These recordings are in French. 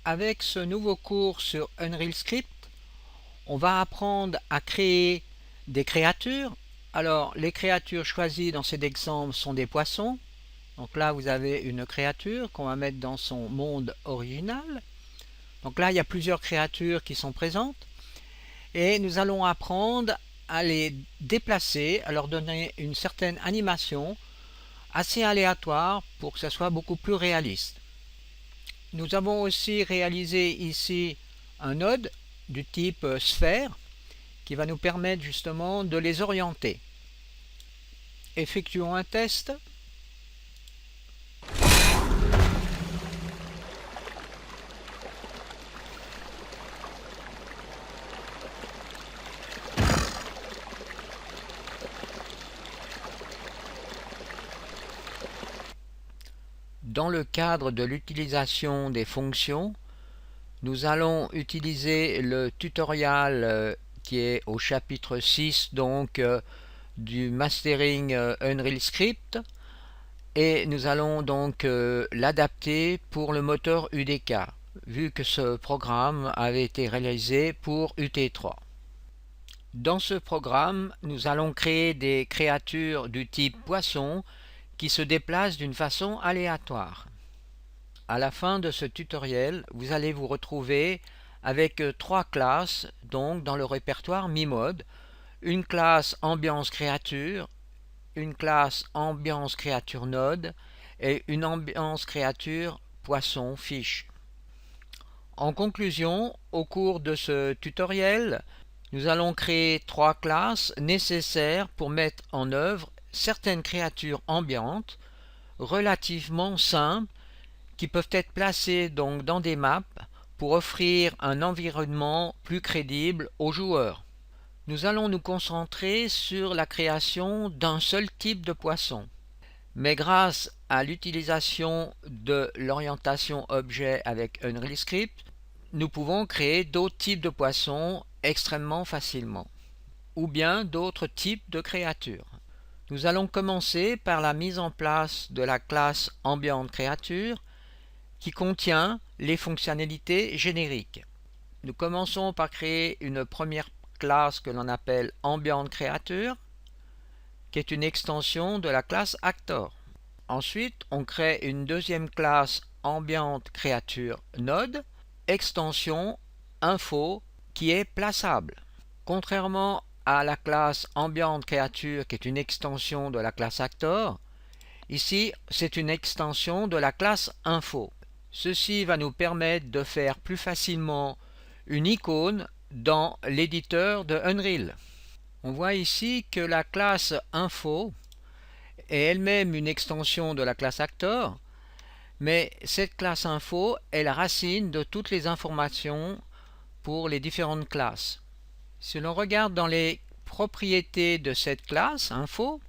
Avec ce nouveau cours sur Unreal Script, on va apprendre à créer des créatures. Alors, les créatures choisies dans cet exemple sont des poissons. Donc là, vous avez une créature qu'on va mettre dans son monde original. Donc là, il y a plusieurs créatures qui sont présentes. Et nous allons apprendre à les déplacer, à leur donner une certaine animation assez aléatoire pour que ça soit beaucoup plus réaliste. Nous avons aussi réalisé ici un node du type sphère qui va nous permettre justement de les orienter. Effectuons un test. Dans le cadre de l'utilisation des fonctions, nous allons utiliser le tutoriel qui est au chapitre 6 donc du mastering Unreal Script, et nous allons donc l'adapter pour le moteur UDK vu que ce programme avait été réalisé pour UT3. Dans ce programme, nous allons créer des créatures du type poisson qui se déplacent d'une façon aléatoire. À la fin de ce tutoriel, vous allez vous retrouver avec trois classes donc dans le répertoire MiMode, une classe ambiance créature, une classe ambiance créature node et une ambiance créature poisson fiche. En conclusion, au cours de ce tutoriel, nous allons créer trois classes nécessaires pour mettre en œuvre certaines créatures ambiantes relativement simples qui peuvent être placées donc dans des maps pour offrir un environnement plus crédible aux joueurs. Nous allons nous concentrer sur la création d'un seul type de poisson. Mais grâce à l'utilisation de l'orientation objet avec Unreal Script, nous pouvons créer d'autres types de poissons extrêmement facilement, ou bien d'autres types de créatures. Nous allons commencer par la mise en place de la classe Ambient Creature qui contient les fonctionnalités génériques. Nous commençons par créer une première classe que l'on appelle Ambient Creature, qui est une extension de la classe Actor. Ensuite, on crée une deuxième classe Ambient Creature Node, extension Info, qui est plaçable. Contrairement à la classe Ambient Creature, qui est une extension de la classe Actor, ici c'est une extension de la classe Info. Ceci va nous permettre de faire plus facilement une icône dans l'éditeur de Unreal. On voit ici que la classe Info est elle-même une extension de la classe Actor, mais cette classe Info est la racine de toutes les informations pour les différentes classes. Si l'on regarde dans les propriétés de cette classe Info,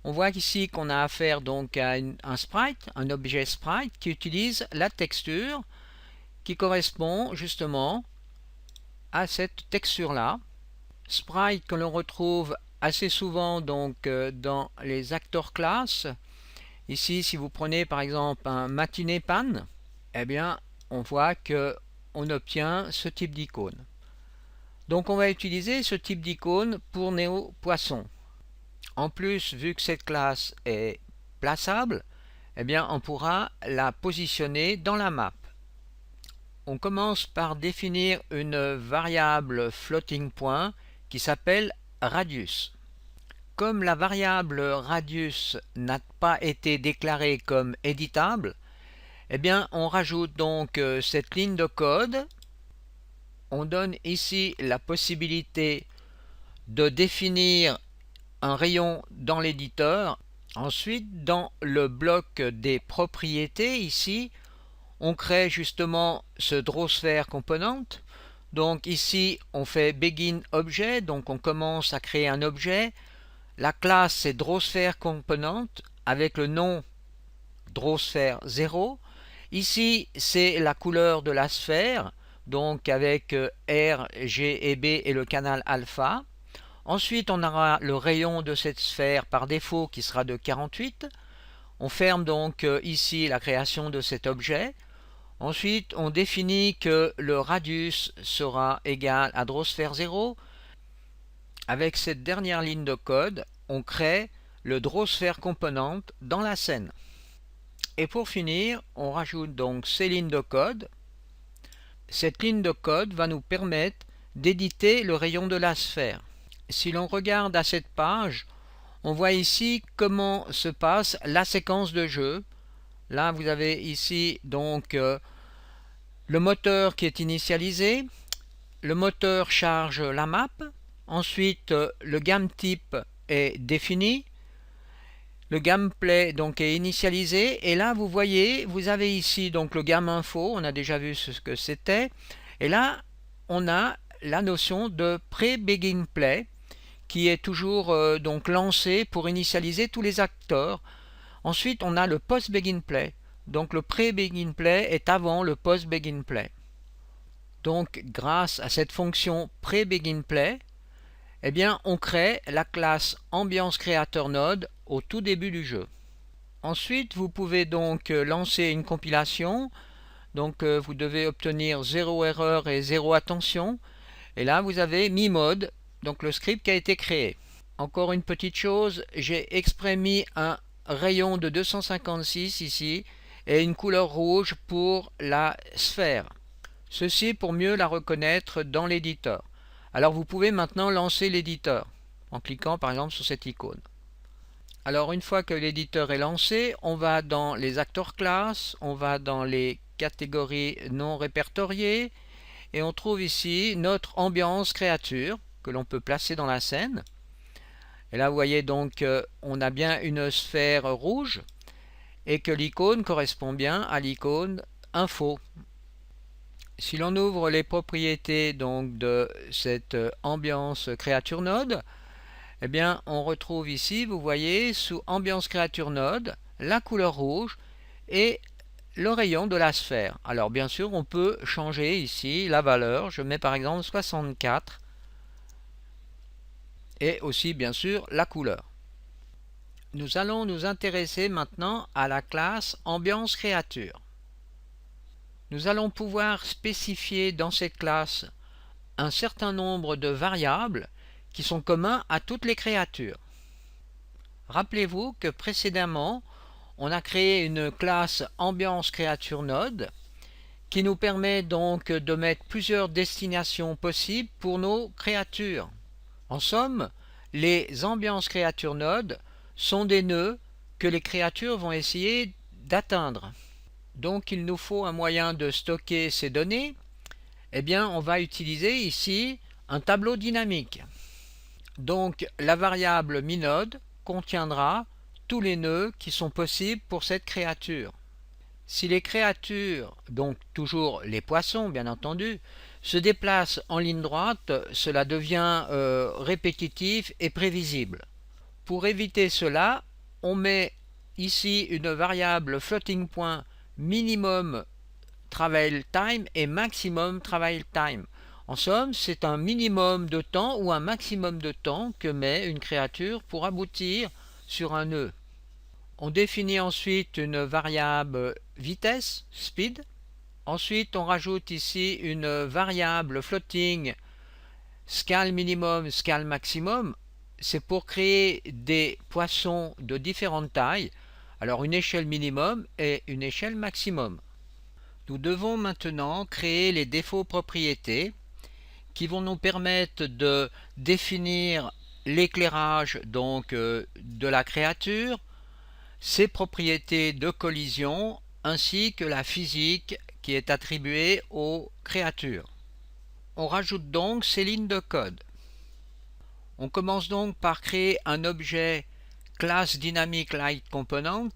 on voit ici qu'on a affaire donc à un sprite, un objet sprite qui utilise la texture qui correspond justement à cette texture-là. Sprite que l'on retrouve assez souvent donc dans les actors classes. Ici, si vous prenez par exemple un matinée pan, eh bien, on voit que on obtient ce type d'icône. Donc, on va utiliser ce type d'icône pour Néo Poisson. En plus, vu que cette classe est plaçable, eh bien, on pourra la positionner dans la map. On commence par définir une variable floating point qui s'appelle radius. Comme la variable radius n'a pas été déclarée comme éditable, eh bien, on rajoute donc cette ligne de code. On donne ici la possibilité de définir un rayon dans l'éditeur. Ensuite, dans le bloc des propriétés, ici, on crée justement ce drawSphere component. Donc ici, on fait begin objet, donc on commence à créer un objet. La classe c'est drawSphere component avec le nom drawSphere 0. Ici, c'est la couleur de la sphère, donc avec R, G et B et le canal alpha. Ensuite, on aura le rayon de cette sphère par défaut qui sera de 48. On ferme donc ici la création de cet objet. Ensuite, on définit que le radius sera égal à drawSphere 0. Avec cette dernière ligne de code, on crée le drawSphere component dans la scène. Et pour finir, on rajoute donc ces lignes de code. Cette ligne de code va nous permettre d'éditer le rayon de la sphère. Si l'on regarde à cette page, on voit ici comment se passe la séquence de jeu. Là, vous avez ici donc le moteur qui est initialisé. Le moteur charge la map. Ensuite, le game type est défini. Le gameplay donc est initialisé. Et là, vous voyez, vous avez ici donc le game info. On a déjà vu ce que c'était. Et là, on a la notion de pré-begin play qui est toujours donc lancé pour initialiser tous les acteurs. Ensuite, on a le post-begin play. Donc le pré-begin play est avant le post-begin play. Donc grâce à cette fonction pré-begin play, eh bien, on crée la classe ambiance créateur node au tout début du jeu. Ensuite, vous pouvez donc lancer une compilation. Donc vous devez obtenir 0 erreur et 0 attention. Et là, vous avez mi-mode, donc le script qui a été créé. Encore une petite chose, j'ai exprès mis un rayon de 256 ici et une couleur rouge pour la sphère. Ceci pour mieux la reconnaître dans l'éditeur. Alors vous pouvez maintenant lancer l'éditeur en cliquant par exemple sur cette icône. Alors une fois que l'éditeur est lancé, on va dans les acteurs classes, on va dans les catégories non répertoriées et on trouve ici notre ambiance créature que l'on peut placer dans la scène. Et là vous voyez donc on a bien une sphère rouge et que l'icône correspond bien à l'icône info. Si l'on ouvre les propriétés donc de cette ambiance créature node, eh bien on retrouve ici, vous voyez, sous ambiance créature node, la couleur rouge et le rayon de la sphère. Alors bien sûr, on peut changer ici la valeur. Je mets par exemple 64 et aussi bien sûr la couleur. Nous allons nous intéresser maintenant à la classe ambiance créature. Nous allons pouvoir spécifier dans cette classe un certain nombre de variables qui sont communs à toutes les créatures. Rappelez-vous que précédemment, on a créé une classe ambiance créature node qui nous permet donc de mettre plusieurs destinations possibles pour nos créatures. En somme, les ambiances créature node sont des nœuds que les créatures vont essayer d'atteindre. Donc il nous faut un moyen de stocker ces données. Eh bien, on va utiliser ici un tableau dynamique. Donc la variable minode contiendra tous les nœuds qui sont possibles pour cette créature. Si les créatures, donc toujours les poissons bien entendu, se déplacent en ligne droite, cela devient répétitif et prévisible. Pour éviter cela, on met ici une variable floating point minimum travel time et maximum travel time. En somme, c'est un minimum de temps ou un maximum de temps que met une créature pour aboutir sur un nœud. On définit ensuite une variable vitesse, speed. Ensuite, on rajoute ici une variable floating scale minimum, scale maximum. C'est pour créer des poissons de différentes tailles. Alors une échelle minimum et une échelle maximum. Nous devons maintenant créer les défauts propriétés qui vont nous permettre de définir l'éclairage donc de la créature, ses propriétés de collision ainsi que la physique qui est attribuée aux créatures. On rajoute donc ces lignes de code. On commence donc par créer un objet class dynamic light component.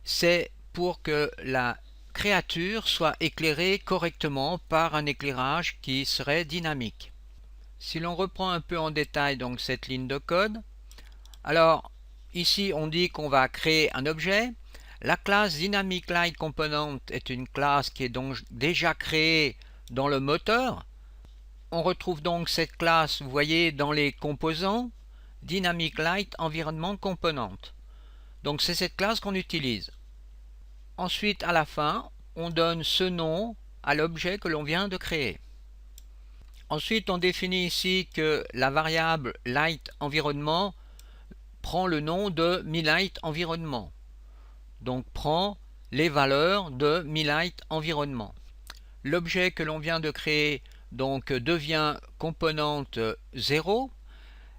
C'est pour que la créature soit éclairée correctement par un éclairage qui serait dynamique. Si l'on reprend un peu en détail donc cette ligne de code, alors ici on dit qu'on va créer un objet. La classe dynamic light component est une classe qui est donc déjà créée dans le moteur. On retrouve donc cette classe, vous voyez, dans les composants dynamic light environment component. Donc c'est cette classe qu'on utilise. Ensuite, à la fin, on donne ce nom à l'objet que l'on vient de créer. Ensuite, on définit ici que la variable lightEnvironment prend le nom de MiLightEnvironment. Donc prend les valeurs de MiLightEnvironment. L'objet que l'on vient de créer donc devient composante 0.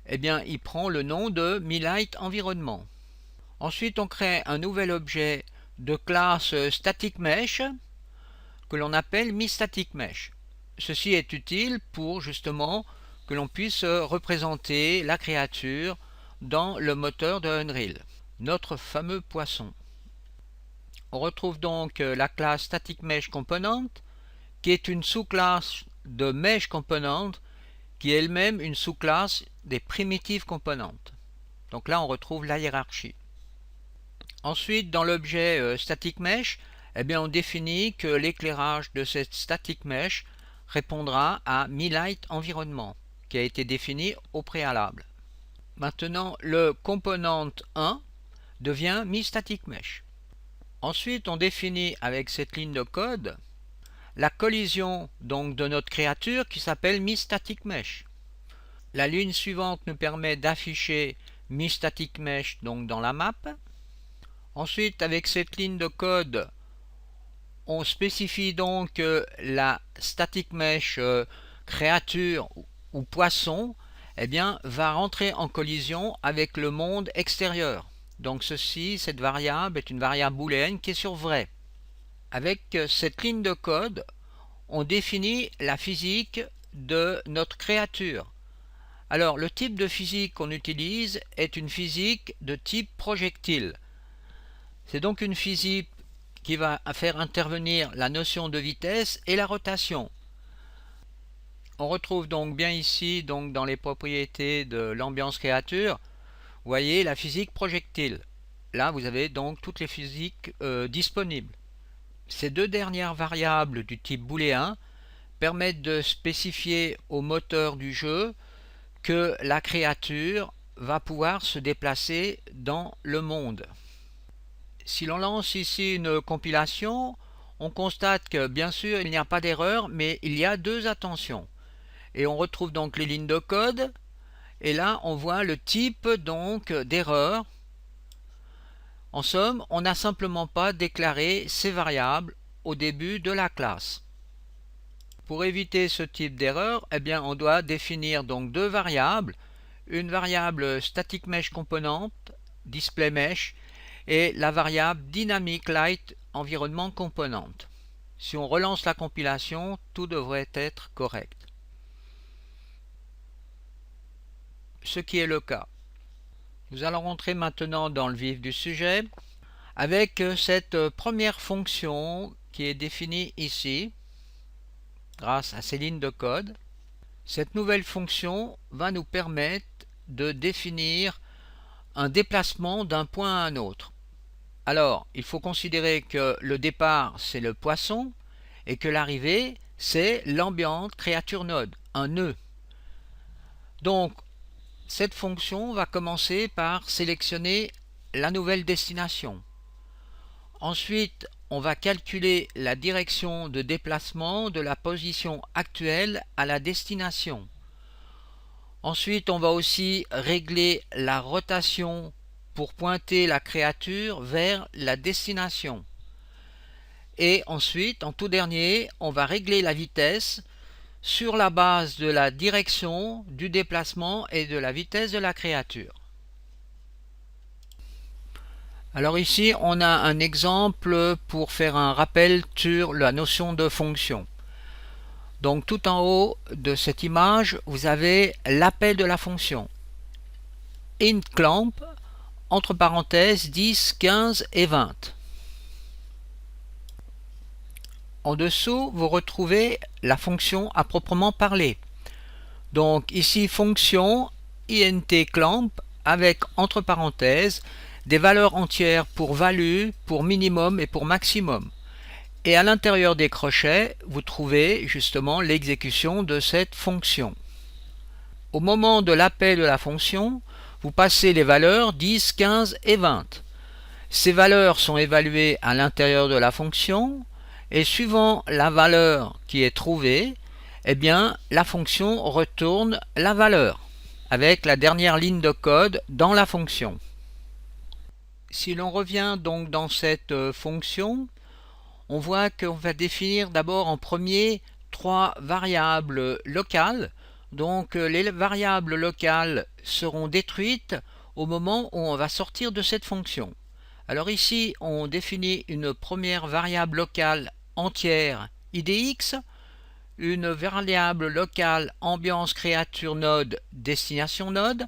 Eh bien, il prend le nom de MiLightEnvironment. Ensuite, on crée un nouvel objet de classe StaticMesh que l'on appelle MiStaticMesh. Ceci est utile pour justement que l'on puisse représenter la créature dans le moteur de Unreal, notre fameux poisson. On retrouve donc la classe StaticMeshComponent qui est une sous-classe de MeshComponent qui est elle-même une sous-classe des PrimitiveComponent. Donc là on retrouve la hiérarchie. Ensuite, dans l'objet StaticMesh, eh bien, on définit que l'éclairage de cette StaticMesh répondra à MiLightEnvironment, qui a été défini au préalable. Maintenant, le component 1 devient MiStaticMesh. Ensuite, on définit avec cette ligne de code la collision donc de notre créature qui s'appelle MiStaticMesh. La ligne suivante nous permet d'afficher MiStaticMesh donc dans la map. Ensuite, avec cette ligne de code, on spécifie donc la StaticMesh créature ou poisson eh bien, va rentrer en collision avec le monde extérieur. Donc cette variable est une variable booléenne qui est sur vrai. Avec cette ligne de code, on définit la physique de notre créature. Alors, le type de physique qu'on utilise est une physique de type projectile. C'est donc une physique qui va faire intervenir la notion de vitesse et la rotation. On retrouve donc bien ici, donc dans les propriétés de l'ambiance créature, vous voyez la physique projectile. Là, vous avez donc toutes les physiques disponibles. Ces deux dernières variables du type booléen permettent de spécifier au moteur du jeu que la créature va pouvoir se déplacer dans le monde. Si l'on lance ici une compilation, on constate que bien sûr il n'y a pas d'erreur, mais il y a deux attentions. Et on retrouve donc les lignes de code, et là on voit le type donc d'erreur. En somme, on n'a simplement pas déclaré ces variables au début de la classe. Pour éviter ce type d'erreur, eh bien on doit définir donc deux variables, une variable StaticMeshComponent, DisplayMesh, et la variable DynamicLightEnvironmentComponent. Si on relance la compilation, tout devrait être correct. Ce qui est le cas. Nous allons rentrer maintenant dans le vif du sujet avec cette première fonction qui est définie ici grâce à ces lignes de code. Cette nouvelle fonction va nous permettre de définir un déplacement d'un point à un autre. Alors, il faut considérer que le départ, c'est le poisson, et que l'arrivée, c'est l'ambiante créature node, un nœud. Donc, cette fonction va commencer par sélectionner la nouvelle destination. Ensuite, on va calculer la direction de déplacement de la position actuelle à la destination. Ensuite, on va aussi régler la rotation pour pointer la créature vers la destination. Et ensuite, en tout dernier, on va régler la vitesse sur la base de la direction du déplacement et de la vitesse de la créature. Alors ici, on a un exemple pour faire un rappel sur la notion de fonction. Donc tout en haut de cette image, vous avez l'appel de la fonction. IntClamp, entre parenthèses 10, 15 et 20. En dessous, vous retrouvez la fonction à proprement parler. Donc ici, fonction IntClamp avec entre parenthèses des valeurs entières pour value, pour minimum et pour maximum. Et à l'intérieur des crochets, vous trouvez justement l'exécution de cette fonction. Au moment de l'appel de la fonction, vous passez les valeurs 10, 15 et 20. Ces valeurs sont évaluées à l'intérieur de la fonction et suivant la valeur qui est trouvée, eh bien la fonction retourne la valeur avec la dernière ligne de code dans la fonction. Si l'on revient donc dans cette fonction, on voit qu'on va définir d'abord en premier 3 variables locales. Donc les variables locales seront détruites au moment où on va sortir de cette fonction. Alors ici, on définit une première variable locale entière idx, une variable locale ambiance créature node destination node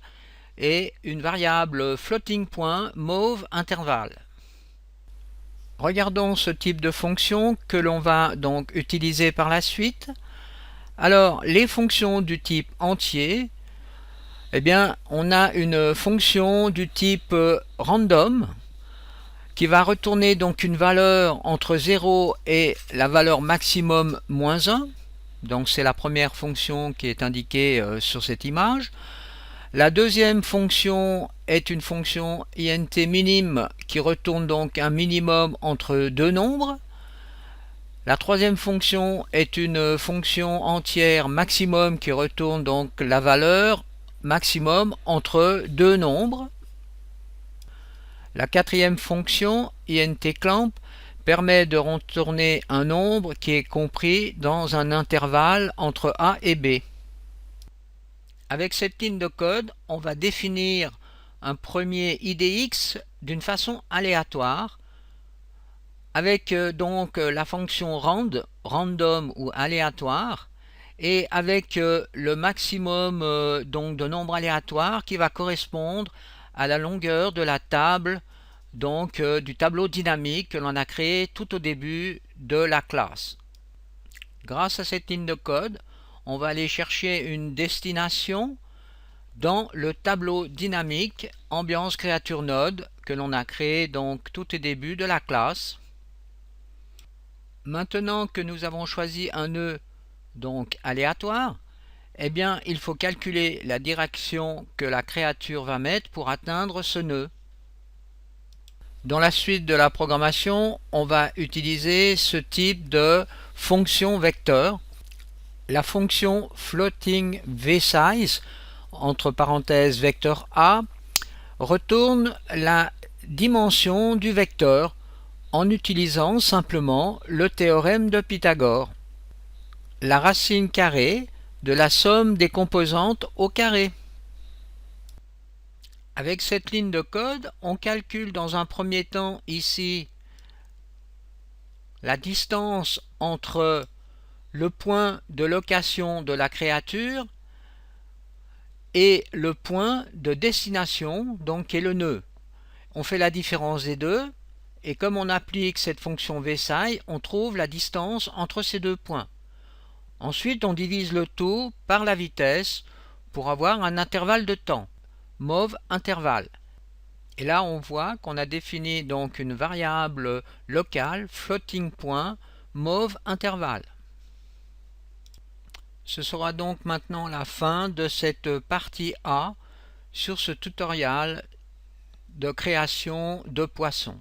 et une variable floating point mauve intervalle. Regardons ce type de fonction que l'on va donc utiliser par la suite. Alors, les fonctions du type entier, eh bien, on a une fonction du type random qui va retourner donc une valeur entre 0 et la valeur maximum moins 1. Donc, c'est la première fonction qui est indiquée sur cette image. La deuxième fonction est une fonction int minime qui retourne donc un minimum entre deux nombres. La troisième fonction est une fonction entière maximum qui retourne donc la valeur maximum entre deux nombres. La quatrième fonction, intClamp, permet de retourner un nombre qui est compris dans un intervalle entre A et B. Avec cette ligne de code, on va définir un premier IDX d'une façon aléatoire avec donc la fonction rand, random ou aléatoire, et avec le maximum donc de nombres aléatoires qui va correspondre à la longueur de la table donc du tableau dynamique que l'on a créé tout au début de la classe. Grâce à cette ligne de code, on va aller chercher une destination dans le tableau dynamique ambiance créature node que l'on a créé donc tout au début de la classe. Maintenant que nous avons choisi un nœud donc aléatoire, eh bien il faut calculer la direction que la créature va mettre pour atteindre ce nœud. Dans la suite de la programmation, on va utiliser ce type de fonction vecteur. La fonction floating vsize, entre parenthèses vecteur A, retourne la dimension du vecteur en utilisant simplement le théorème de Pythagore. La racine carrée de la somme des composantes au carré. Avec cette ligne de code, on calcule dans un premier temps ici la distance entre le point de location de la créature et le point de destination, donc qui est le nœud. On fait la différence des deux, et comme on applique cette fonction vsize, on trouve la distance entre ces deux points. Ensuite, on divise le tout par la vitesse pour avoir un intervalle de temps, mauve intervalle. Et là, on voit qu'on a défini donc une variable locale, floating point, mauve intervalle. Ce sera donc maintenant la fin de cette partie A sur ce tutoriel de création de poissons.